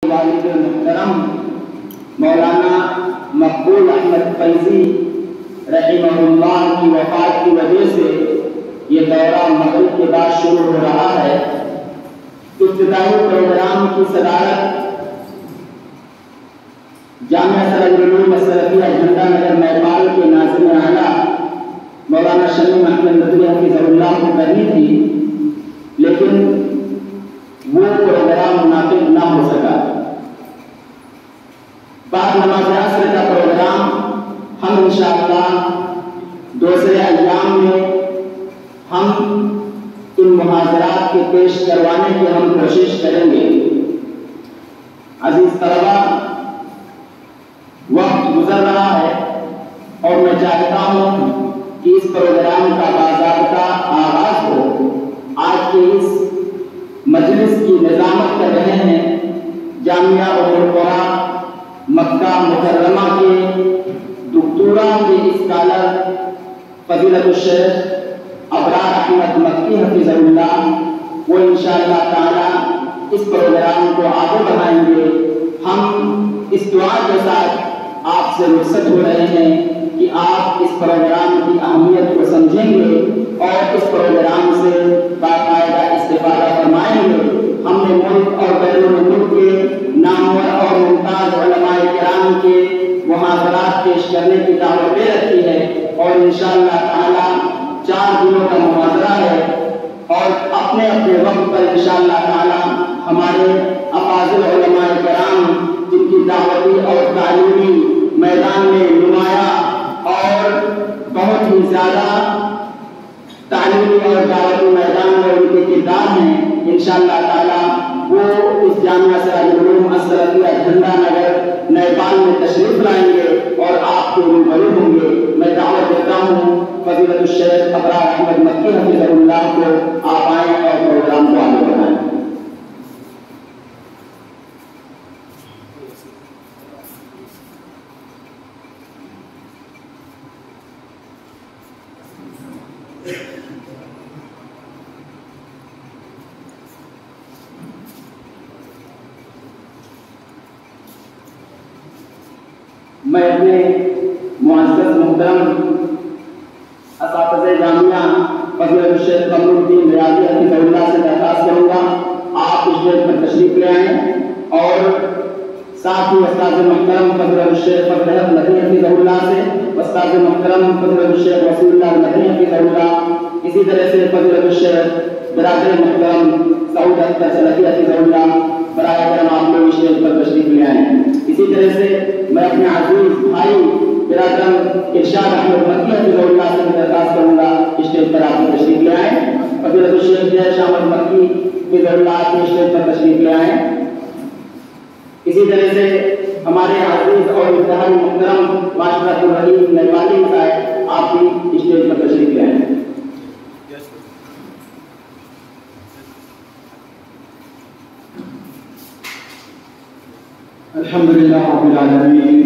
والد محترم مولانا مقبول احمد فیضی رحمہ اللہ کی وفات کی وجہ سے یہ دورہ مغرب کے بعد شروع ہو رہا ہے۔ ابتدائی پروگرام کی صدارت جامعہ سراج العلوم السلفیہ جھنڈا نگر نیپال کے ناظم اعلیٰ مولانا شمیم احمد ندوی حفظہ اللہ کو کرنی تھی، لیکن وہ پروگرام منعقد نہ ہو سکا۔ بعد نماز عصر کا پروگرام ہم انشاءاللہ دوسرے ایام میں ہم ان محاضرات کے پیش کروانے کی ہم کوشش کریں گے۔ عزیز طلبہ، وقت گزر رہا ہے اور میں چاہتا ہوں کہ اس پروگرام کا باضابطہ آغاز ہو۔ آج کے اس مجلس کی نظامت کر رہے ہیں جامعہ ام القری مکہ مکرمہ کے دکتورا کے اسکالر فضیلت الشیخ ابرار احمد مکی حفظہ اللہ۔ وہ انشاءاللہ تعالی اس پروگرام کو آگے بڑھائیں گے۔ ہم اس دعا کے ساتھ آپ سے رخصت ہو رہے ہیں کہ آپ اس پروگرام کی اہمیت کو سمجھیں گے اور اس پروگرام سے باقاعدہ استفادہ فرمائیں گے۔ ہم نے ملک اور بیرون ملک کے نامور اور ممتاز علماء کرام کے محاضرات پیش کرنے کی دعوت دے رکھی ہے اور انشاءاللہ تعالی 4 دنوں کا محاضرہ ہے اور اپنے اپنے وقت پر انشاءاللہ تعالی ہمارے افاضل علماء کرام جن کی دعوتی اور تعلیمی میدان میں نمایاں اور بہت ہی زیادہ تعلیمی اور دعوتی میدان میں ان کے کردار ہیں، انشاءاللہ تعالی وہ اس جامعہ سراج العلوم السلفیہ جھنڈا نگر نیپال میں تشریف لائیں گے اور آپ کو روبرو ہوں گے۔ میں دعوت دیتا ہوں فضیلت الشیخ ابرار احمد مکی حفظہ اللہ کو آپ آئیں اور پروگرام کو آگے بڑھائیں۔ میں اپنے معزز محترم اساتذہ جامعہ فضیلت الشیخ قمر الدین ریاضی حفظہ اللہ سے درخواست کروں گا آپ اس ڈیٹ پر تشریف لے آئیں اور ساتھ ہی استاد محترم فضیلت الشیخ فضل احمد ندوی حفظہ اللہ سے استاد محترم فضیلت الشیخ وسیع اللہ ندوی حفظہ اللہ، اسی طرح سے فضیلت الشیخ برادر محترم سعود اختر سلفی حفظہ اللہ، براہ کرم آپ لوگ اسٹیج پر تشریف لے آئیں۔ اسی طرح سے میں اپنے عزیز بھائی برادر ارشاد احمد مکی حفظہ اللہ سے درخواست کروں گا اسٹیج پر آپ تشریف لے آئیں۔ فضیلت الشیخ جیش احمد مکی حفظہ اللہ کے اسٹیج پر تشریف لے آئیں۔ اسی طرح سے ہمارے عزیز اور انتہائی محترم معاشرت الرحیم نیپالی صاحب آپ بھی اسٹیج پر تشریف لے آئیں۔ الحمدللہ رب العالمین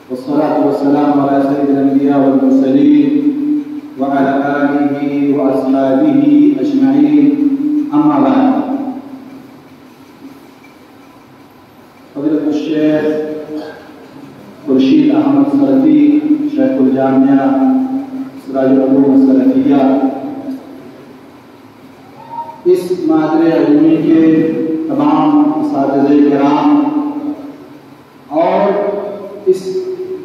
والصلاة والسلام على سید الانبیاء والمرسلین وعلى آلہ واصحابہ اجمعین، اما بعد۔ فضیلت الشیخ خورشید احمد سلفی شیخ الجامعہ سراج العلوم السلفیہ اس مادر علمی کے تمام اساتذہ کرام اور اس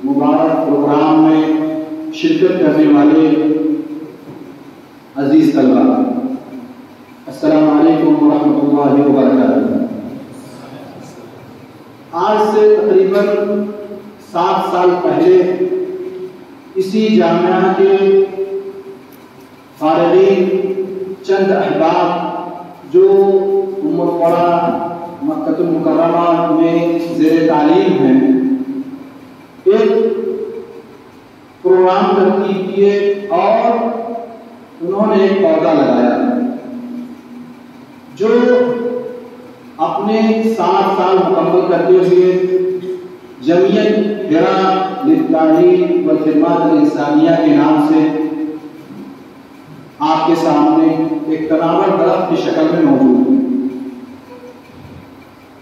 مبارک پروگرام میں شرکت کرنے والے عزیز طلبہ، السلام علیکم ورحمۃ اللہ وبرکاتہ۔ آج سے تقریباً 7 سال پہلے اسی جامعہ کے فارغین چند احباب جو ام القری مکہ المکرمہ میں زیر تعلیم ہیں، ایک پروگرام ترتیب کیے اور انہوں نے ایک پودا لگایا جو اپنے 7 سال مکمل کرتے ہوئے جمعیت حرا للتعلیم والخدمات الانسانیہ کے نام سے آپ کے سامنے ایک تناور درخت کی شکل میں موجود ہے۔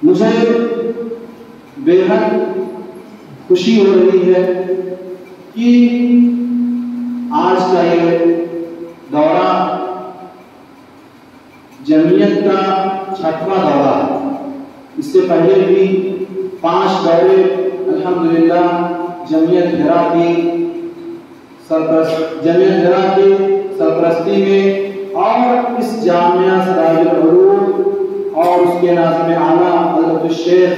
مجھے بے حد خوشی ہو رہی ہے کہ آج کا یہ دورہ جمعیت کا 6واں دورہ ہے۔ اس سے پہلے بھی 5 دورے الحمدللہ جمعیت ہرا کی سرپرستی میں اور اس جامعہ سراج العلوم اور اس کے ناظم اعلیٰ حضرت الشیخ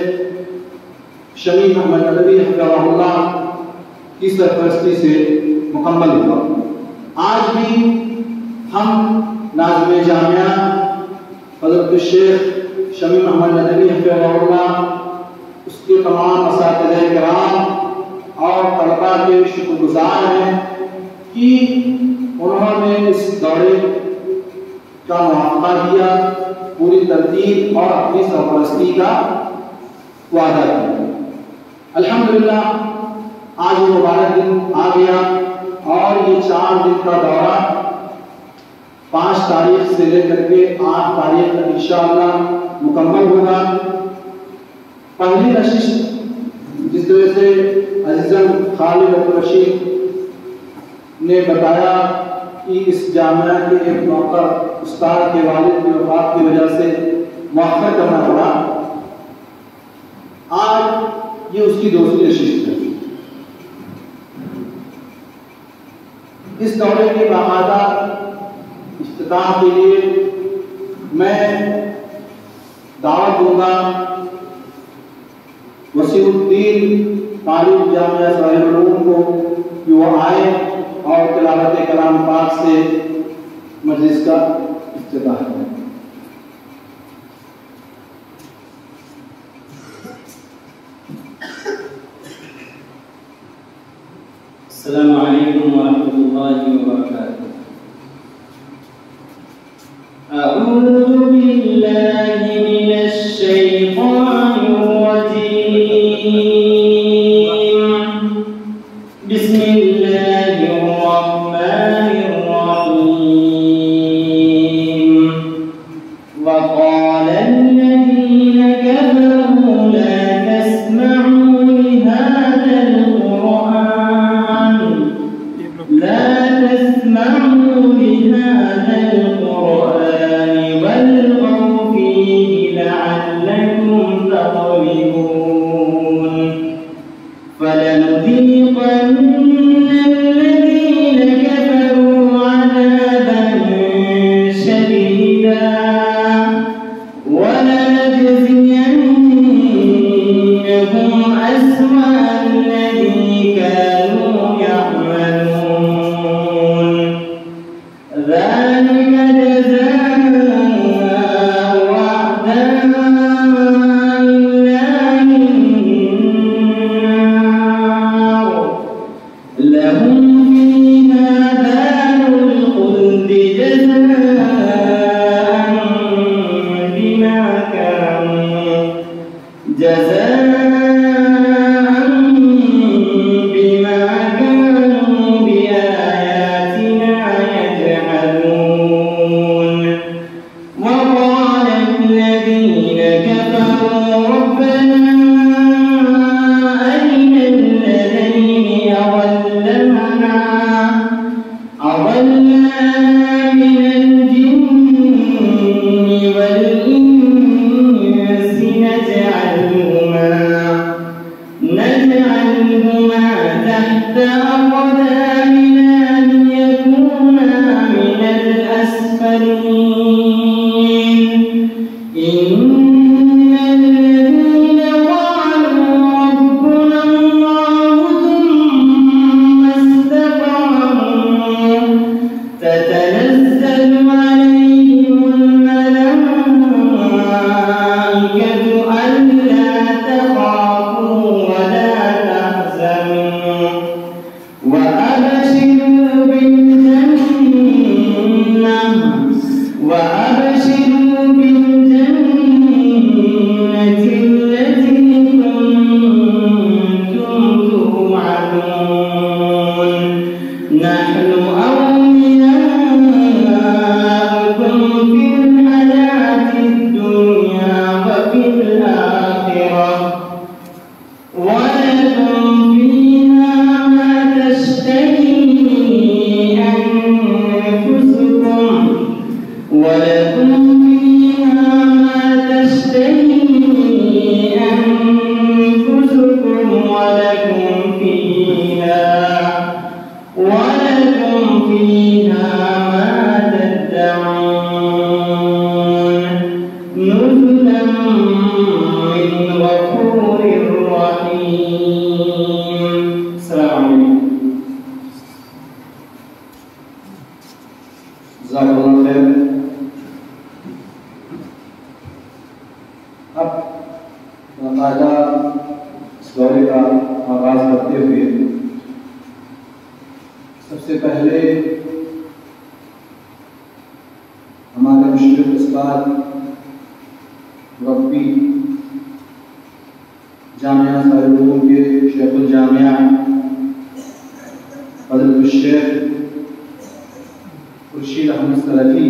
شمیم احمد ندوی حفظہ اللہ کی سرپرستی سے مکمل ہوا۔ آج بھی ہم ناظم جامعہ حضرت الشیخ شمیم احمد ندوی حفظہ اللہ، اس کے تمام اساتذہ کرام اور طلباء کے شکر گزار ہیں کہ انہوں نے اس دورے کا موافقہ کیا، پوری ترتیب اور اپنی سرپرستی کا وعدہ کیا۔ الحمدللہ آج وہ مبارک دن آ گیا اور یہ 4 دن کا دورہ 5 تاریخ سے لے کر کے 8 تاریخ تک انشاءاللہ مکمل ہوگا۔ پہلی نشست جس طرح سے عزیزم خالد عبدالرشید نے بتایا کہ اس جامعہ کے ایک موقع استاد کے والد کی وفات کی وجہ سے مؤخر کرنا پڑا، آج یہ اس کی دوسری نشست ہے۔ اس دورے کے باقاعدہ افتتاح کے لیے میں دعوت دوں گا وسیع الدین طالب جامعہ سراج العلوم کو کہ وہ آئے اور تلاوت کلام پاک سے مجلس کا افتتاح کریں۔ السلام علیکم ورحمۃ اللہ وبرکاتہ۔ اعوذ باللہ من الشیطان الرجیم، بسم اللہ الرحمن الرحیم۔ وقال الذین کفروا لا تسمعوا لهذا القرآن والغوا فيه لعلكم تغلبون فلنذيقن الذين كفروا عذابا شديدا ولنجزينهم أسوأ الذي كانوا يعملون ذلك جزاء أعداء الله النار لهم فيها دار الخلد جزاء بما كانوا بآياتنا يجحدون وقال الذين كفروا ربنا أرنا الذين أضلانا من الجن والإنس نجعلهما تحت أقدامنا ليكونا من الأسفلين إن الذين قالوا ربنا الله ثم استقاموا تتنزل عليهم الملائكة ألا تخافوا ولا تحزنوا وأبشروا بالجنة التي كنتم توعدون نحن أولياؤكم في الحياة الدنيا وفي الآخرة باقاعدہ اس دورے کا آغاز کرتے ہوئے سب سے پہلے ہمارے مشرف استاد مربی جامعہ سارالعلوم کے شیخ الجامعہ حضرت الشیخ خورشید احمد سلفی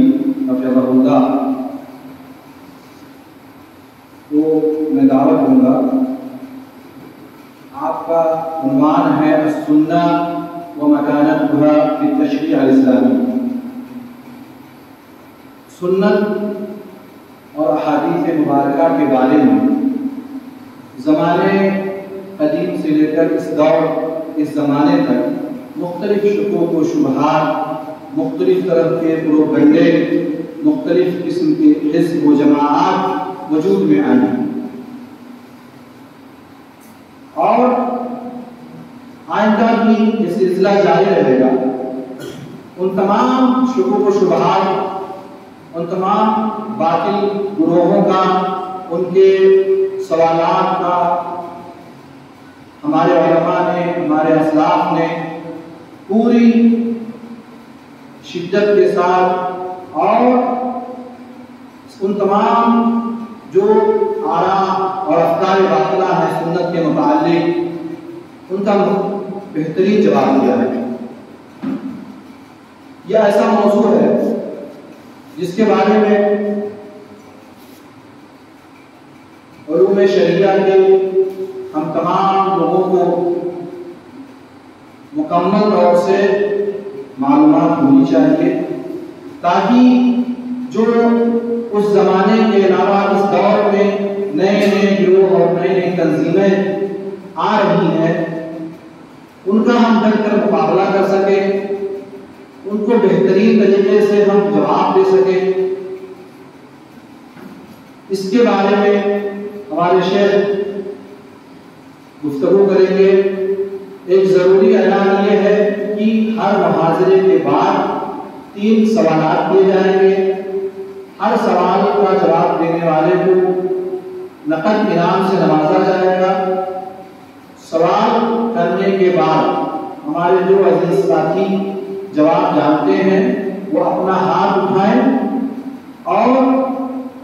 حفظہ اللہ کو میں دعوت دوں گا. آپ کا عنوان ہے السنہ و مکانتها فی التشریع الاسلامی. سنت اور احادیث مبارکہ کے بارے میں زمانے قدیم سے لے کر اس زمانے تک مختلف شکوک و شبہات، مختلف طرح کے پروپیگنڈے، مختلف قسم کے حزب و جماعات وجود میں آئی ہیں اور آئندہ بھی یہ سلسلہ جاری رہے گا. ان تمام شکوک و شبہات، ان تمام باطل گروہوں کا، ان کے سوالات کا ہمارے علماء نے، ہمارے اسلاف نے پوری شدت کے ساتھ اور ان تمام جو آراء اور افکار باطلہ ہیں سنت کے متعلق، ان کا بہترین جواب دیا ہے. یہ ایسا موضوع ہے جس کے بارے میں علوم شریعہ کے ہم تمام لوگوں کو مکمل طور سے معلومات ہونی چاہیے تاکہ جو اس زمانے کے علاوہ اس دور میں نئے نئے گروہ اور نئی نئی تنظیمیں آ رہی ہیں ان کا ہم ڈٹ کر مقابلہ کر سکیں، ان کو بہترین طریقے سے ہم جواب دے سکیں. اس کے بارے میں ہمارے شیخ گفتگو کریں گے. ایک ضروری اعلان یہ ہے کہ ہر محاضرے کے بعد 3 سوالات کیے جائیں گے. ہر سوال کا جواب دینے والے کو نقد انعام سے نوازا جائے گا. سوال کرنے کے بعد ہمارے جو عزیز ساتھی جواب جانتے ہیں وہ اپنا ہاتھ اٹھائیں اور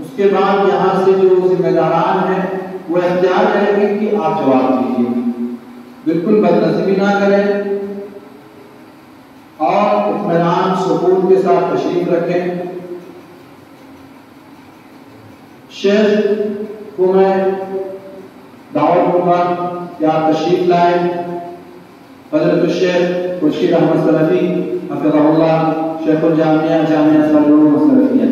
اس کے بعد یہاں سے جو ذمہ داران ہیں وہ اختیار کریں گے کہ آپ جواب دیجیے. بالکل بدنظمی نہ کریں اور اطمینان سکون کے ساتھ تشریف رکھیں. شیخ کو میں دعوت دوں گا کہ آپ تشریف لائیں. حضرت الشیخ خورشید احمد سلفی حفظہ اللہ، شیخ الجامعہ جامعہ سارالعلوم سلفیہ.